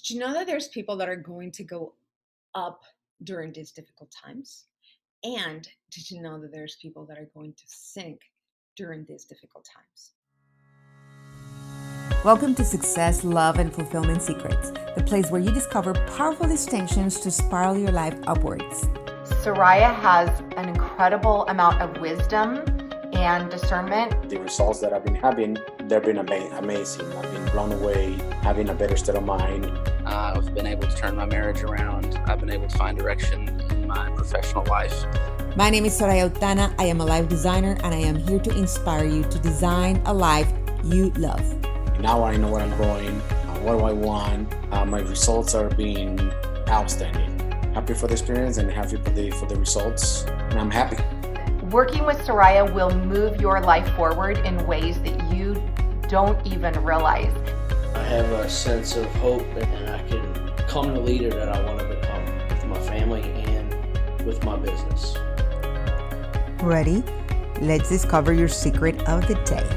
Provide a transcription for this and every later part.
Did you know that there's people that are going to go up during these difficult times? And did you know that there's people that are going to sink during these difficult times? Welcome to Success, Love, and Fulfillment Secrets, the place where you discover powerful distinctions to spiral your life upwards. Soraya has an incredible amount of wisdom and discernment. The results that I've been having, they've been amazing. I've been blown away, having a better state of mind. I've been able to turn my marriage around. I've been able to find direction in my professional life. My name is Soraya Otana. I am a life designer, and I am here to inspire you to design a life you love. Now I know where I'm going, what do I want. My results are being outstanding. Happy for the experience and happy for the results, and I'm happy. Working with Soraya will move your life forward in ways that you don't even realize. I have a sense of hope, and I can become the leader that I want to become with my family and with my business. Ready? Let's discover your secret of the day.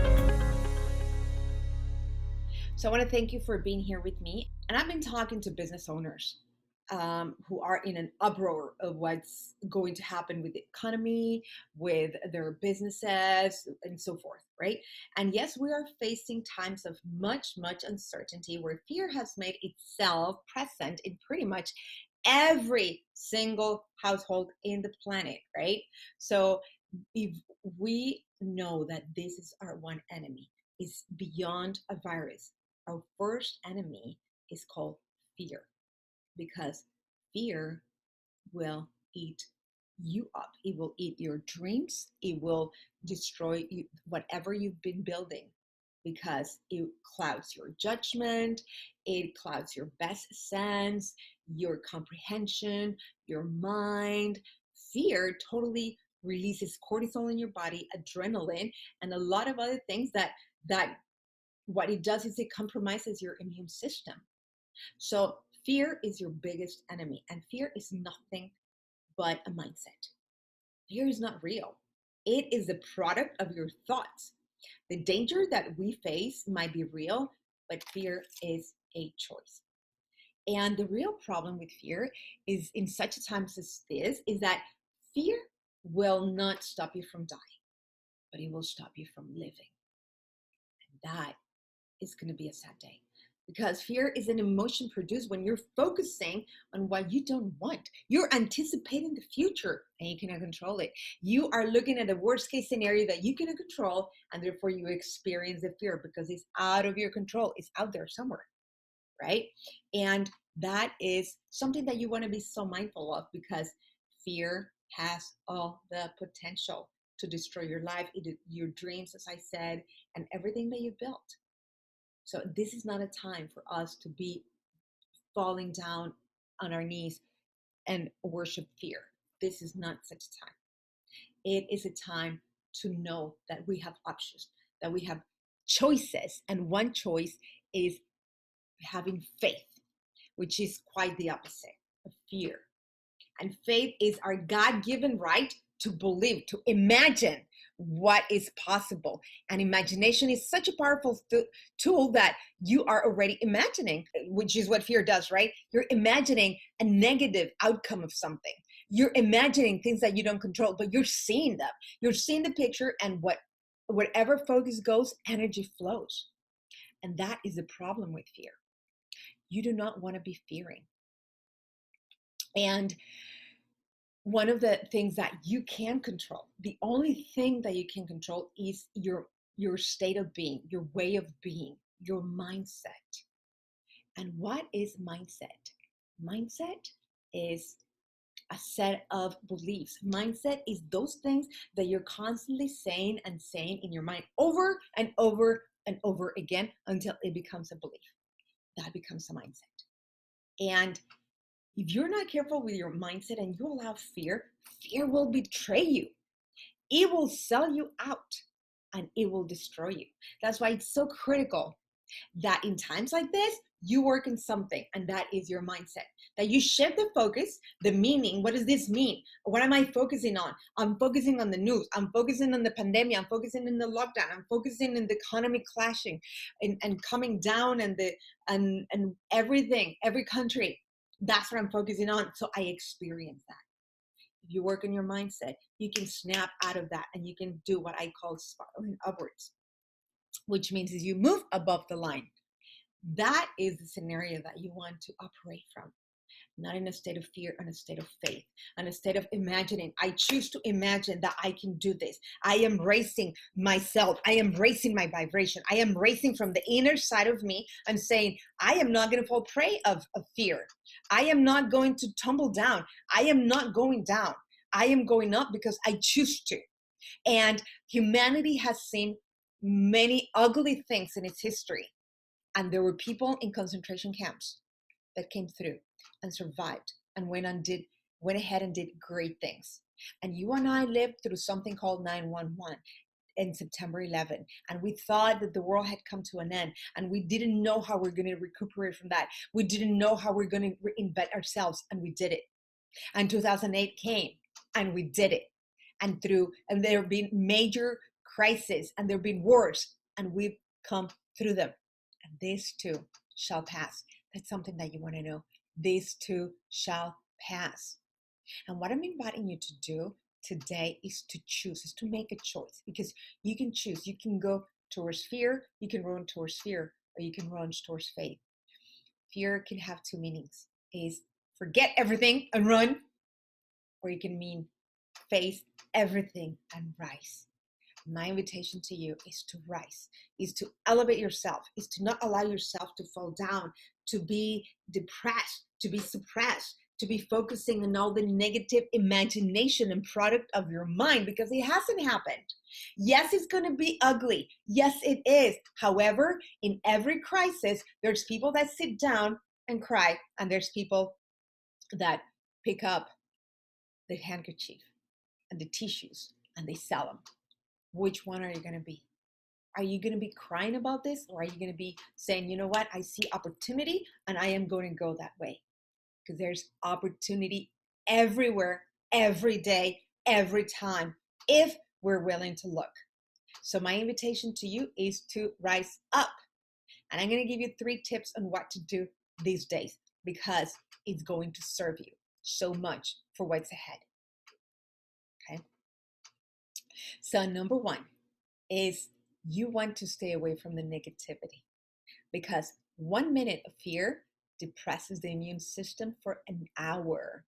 So I want to thank you for being here with me. And I've been talking to business owners who are in an uproar of what's going to happen with the economy, with their businesses, and so forth, right? And yes, we are facing times of much uncertainty where fear has made itself present in pretty much every single household in the planet, right? So if we know that this is our one enemy, is beyond a virus, our first enemy is called fear, because fear will eat you up. It will eat your dreams. It will destroy you, whatever you've been building, because it clouds your judgment. It clouds your best sense, your comprehension, your mind. Fear totally releases cortisol in your body, adrenaline, and a lot of other things that what it does is it compromises your immune system. So fear is your biggest enemy, and fear is nothing but a mindset. Fear is not real. It is the product of your thoughts. The danger that we face might be real, but fear is a choice. And the real problem with fear is, in such a times as this, is that fear will not stop you from dying, but it will stop you from living. And that is going to be a sad day, because fear is an emotion produced when you're focusing on what you don't want. You're anticipating the future and you cannot control it. You are looking at the worst case scenario that you cannot control, and therefore you experience the fear because it's out of your control. It's out there somewhere, right? And that is something that you want to be so mindful of, because fear has all the potential to destroy your life, your dreams, as I said, and everything that you built. So this is not a time for us to be falling down on our knees and worship fear. This is not such a time. It is a time to know that we have options, that we have choices. And one choice is having faith, which is quite the opposite of fear. And faith is our God-given right to believe, to imagine what is possible. And imagination is such a powerful tool that you are already imagining, which is what fear does, right? You're imagining a negative outcome of something. You're imagining things that you don't control, but you're seeing them. You're seeing the picture, and whatever focus goes, energy flows. And that is the problem with fear. You do not want to be fearing. And one of the things that you can control, the only thing that you can control, is your state of being, your way of being, your mindset. And what is mindset? Mindset is a set of beliefs. Mindset is those things that you're constantly saying in your mind over and over and over again until it becomes a belief. That becomes a mindset. And if you're not careful with your mindset and you allow fear, fear will betray you. It will sell you out and it will destroy you. That's why it's so critical that in times like this, you work in something, and that is your mindset. That you shift the focus, the meaning. What does this mean? What am I focusing on? I'm focusing on the news. I'm focusing on the pandemic. I'm focusing on the lockdown. I'm focusing on the economy clashing and coming down, and everything, every country. That's what I'm focusing on. So I experience that. If you work on your mindset, you can snap out of that, and you can do what I call spiraling upwards, which means is you move above the line. That is the scenario that you want to operate from. Not in a state of fear, in a state of faith, in a state of imagining. I choose to imagine that I can do this. I am raising myself. I am raising my vibration. I am raising from the inner side of me. I'm saying, I am not going to fall prey of fear. I am not going to tumble down. I am not going down. I am going up because I choose to. And humanity has seen many ugly things in its history. And there were people in concentration camps that came through and survived and went ahead and did great things. And you and I lived through something called 9/11 in September 11. And we thought that the world had come to an end. And we didn't know how we're going to recuperate from that. We didn't know how we're going to reinvent ourselves. And we did it. And 2008 came and we did it. And there have been major crises and there have been wars, and we've come through them. And this too shall pass. That's something that you want to know. This too shall pass. And what I'm inviting you to do today is to choose, is to make a choice, because you can choose. You can go towards fear, you can run towards fear, or you can run towards faith. Fear can have two meanings, is forget everything and run, or you can mean face everything and rise. My invitation to you is to rise, is to elevate yourself, is to not allow yourself to fall down, to be depressed, to be suppressed, to be focusing on all the negative imagination and product of your mind, because it hasn't happened. Yes, it's going to be ugly. Yes, it is. However, in every crisis, there's people that sit down and cry, and there's people that pick up the handkerchief and the tissues and they sell them. Which one are you going to be? Are you going to be crying about this, or are you going to be saying, you know what, I see opportunity and I am going to go that way? Because there's opportunity everywhere, every day, every time, if we're willing to look. So my invitation to you is to rise up. And I'm going to give you 3 tips on what to do these days, because it's going to serve you so much for what's ahead. Okay. So number 1 is you want to stay away from the negativity, because 1 minute of fear depresses the immune system for an hour.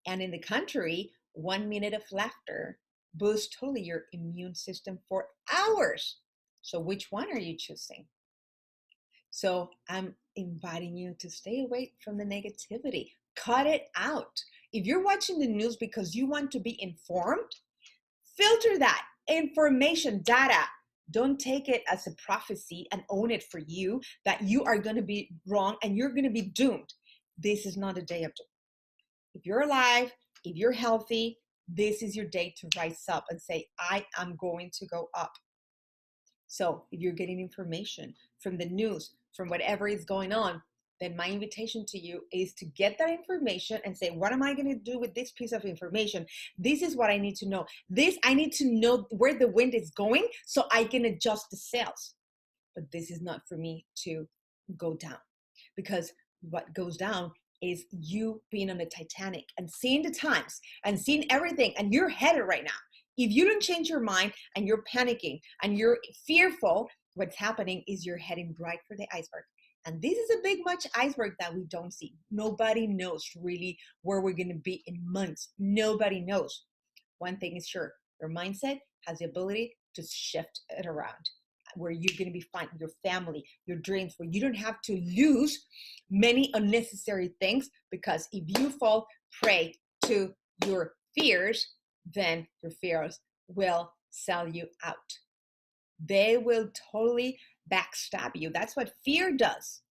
And in the contrary, 1 minute of laughter boosts totally your immune system for hours. So which one are you choosing? So I'm inviting you to stay away from the negativity. Cut it out. If you're watching the news because you want to be informed, filter that information, data. Don't take it as a prophecy and own it for you that you are going to be wrong and you're going to be doomed. This is not a day of doom. If you're alive, if you're healthy, this is your day to rise up and say, I am going to go up. So if you're getting information from the news, from whatever is going on, then my invitation to you is to get that information and say, what am I going to do with this piece of information? This is what I need to know. I need to know where the wind is going so I can adjust the sails. But this is not for me to go down, because what goes down is you being on the Titanic and seeing the times and seeing everything, and you're headed right now. If you don't change your mind and you're panicking and you're fearful, what's happening is you're heading right for the iceberg. And this is a big, much iceberg that we don't see. Nobody knows really where we're going to be in months. Nobody knows. One thing is sure, your mindset has the ability to shift it around, where you're going to be fine, your family, your dreams, where you don't have to lose many unnecessary things, because if you fall prey to your fears, then your fears will sell you out. They will totally backstab you. That's what fear does.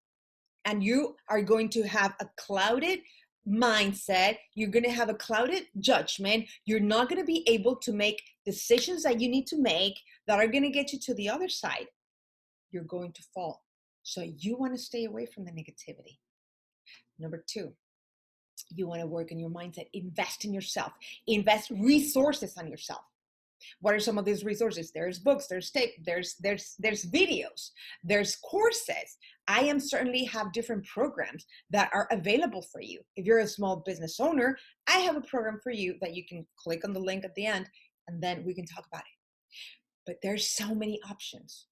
And you are going to have a clouded mindset. You're going to have a clouded judgment. You're not going to be able to make decisions that you need to make that are going to get you to the other side. You're going to fall. So you want to stay away from the negativity. Number 2, you want to work on your mindset, invest in yourself, invest resources on yourself. What are some of these resources? There's books, there's tape, there's videos, there's courses. I am certainly have different programs that are available for you. If you're a small business owner, I have a program for you that you can click on the link at the end, and then we can talk about it. But there's so many options.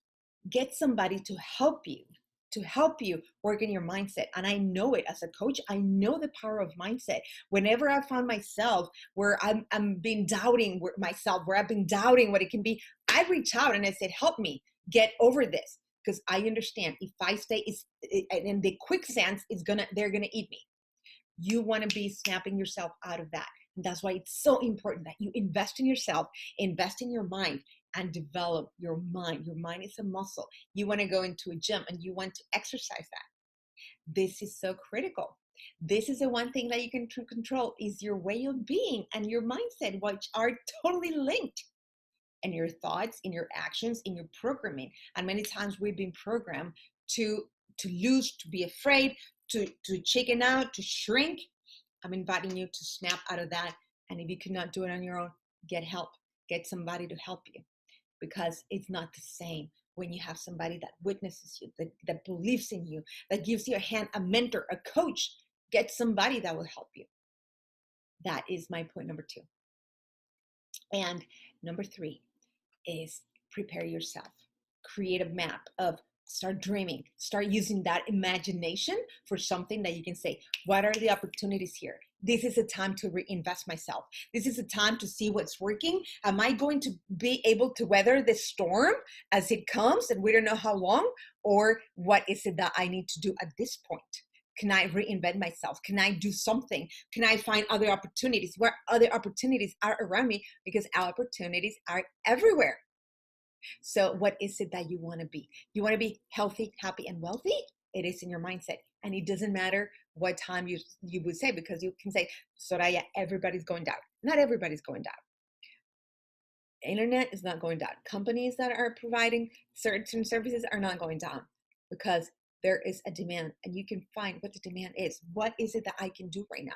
Get somebody to help you work in your mindset. And I know it as a coach. I know the power of mindset. Whenever I found myself where I'm been doubting myself, where I've been doubting what it can be, I reach out and I said, help me get over this. Because I understand if I stay in the quicksand, they're gonna eat me. You want to be snapping yourself out of that. And that's why it's so important that you invest in yourself, invest in your mind, and develop your mind. Your mind is a muscle. You want to go into a gym and you want to exercise that. This is so critical. This is the one thing that you can control is your way of being and your mindset, which are totally linked. And your thoughts, in your actions, in your programming. And many times we've been programmed to lose, to be afraid, to chicken out, to shrink. I'm inviting you to snap out of that. And if you cannot do it on your own, get help. Get somebody to help you. Because it's not the same when you have somebody that witnesses you, that believes in you, that gives you a hand, a mentor, a coach. Get somebody that will help you. That is my point number 2. And number 3 is prepare yourself. Create a map of start dreaming, start using that imagination for something that you can say, what are the opportunities here? This is a time to reinvest myself. This is a time to see what's working. Am I going to be able to weather the storm as it comes and we don't know how long? Or what is it that I need to do at this point? Can I reinvent myself? Can I do something? Can I find other opportunities? Where other opportunities are around me? Because our opportunities are everywhere. So what is it that you want to be? You want to be healthy, happy, and wealthy? It is in your mindset. And it doesn't matter what time you would say, because you can say, Soraya, everybody's going down. Not everybody's going down. Internet is not going down. Companies that are providing certain services are not going down because there is a demand, and you can find what the demand is. What is it that I can do right now?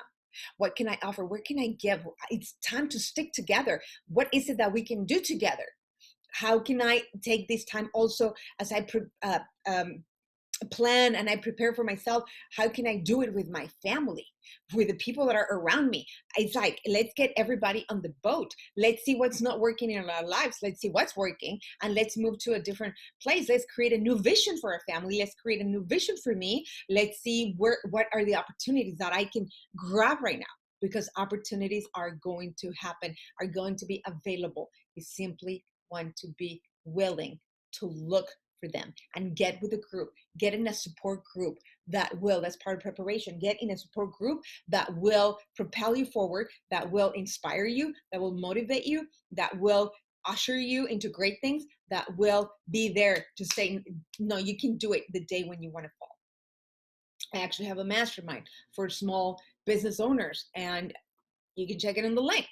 What can I offer? Where can I give? It's time to stick together. What is it that we can do together? How can I take this time also as I plan and I prepare for myself? How can I do it with my family, with the people that are around me? It's like, let's get everybody on the boat. Let's see what's not working in our lives. Let's see what's working, and let's move to a different place. Let's create a new vision for our family. Let's create a new vision for me. Let's see what are the opportunities that I can grab right now, because opportunities are going to happen, are going to be available. You simply want to be willing to look for them and get with a group, get in a support group that's part of preparation, get in a support group that will propel you forward, that will inspire you, that will motivate you, that will usher you into great things, that will be there to say, no, you can do it the day when you want to fall. I actually have a mastermind for small business owners, and you can check it in the link.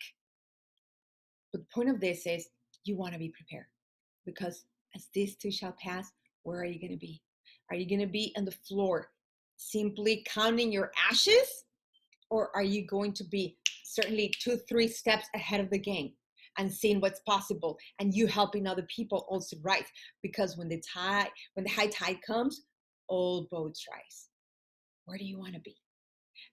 But the point of this is, you want to be prepared, because as this too shall pass, where are you going to be? Are you going to be on the floor simply counting your ashes? Or are you going to be certainly 2-3 steps ahead of the game and seeing what's possible, and you helping other people also rise? Because when the high tide comes, all boats rise. Where do you want to be?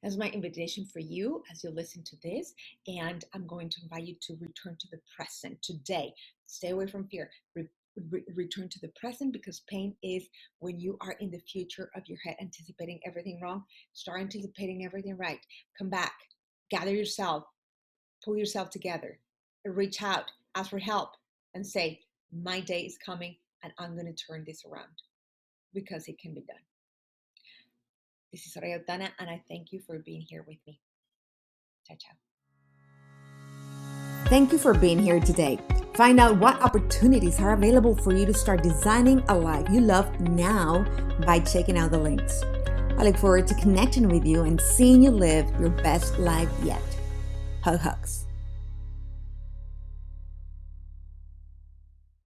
That's my invitation for you as you listen to this. And I'm going to invite you to return to the present today. Stay away from fear. Return to the present, because pain is when you are in the future of your head, anticipating everything wrong. Start anticipating everything right. Come back, gather yourself, pull yourself together, reach out, ask for help, and say, my day is coming and I'm going to turn this around, because it can be done. This is Soraya, and I thank you for being here with me. Ciao, ciao. Thank you for being here today. Find out what opportunities are available for you to start designing a life you love now by checking out the links. I look forward to connecting with you and seeing you live your best life yet. Hugs.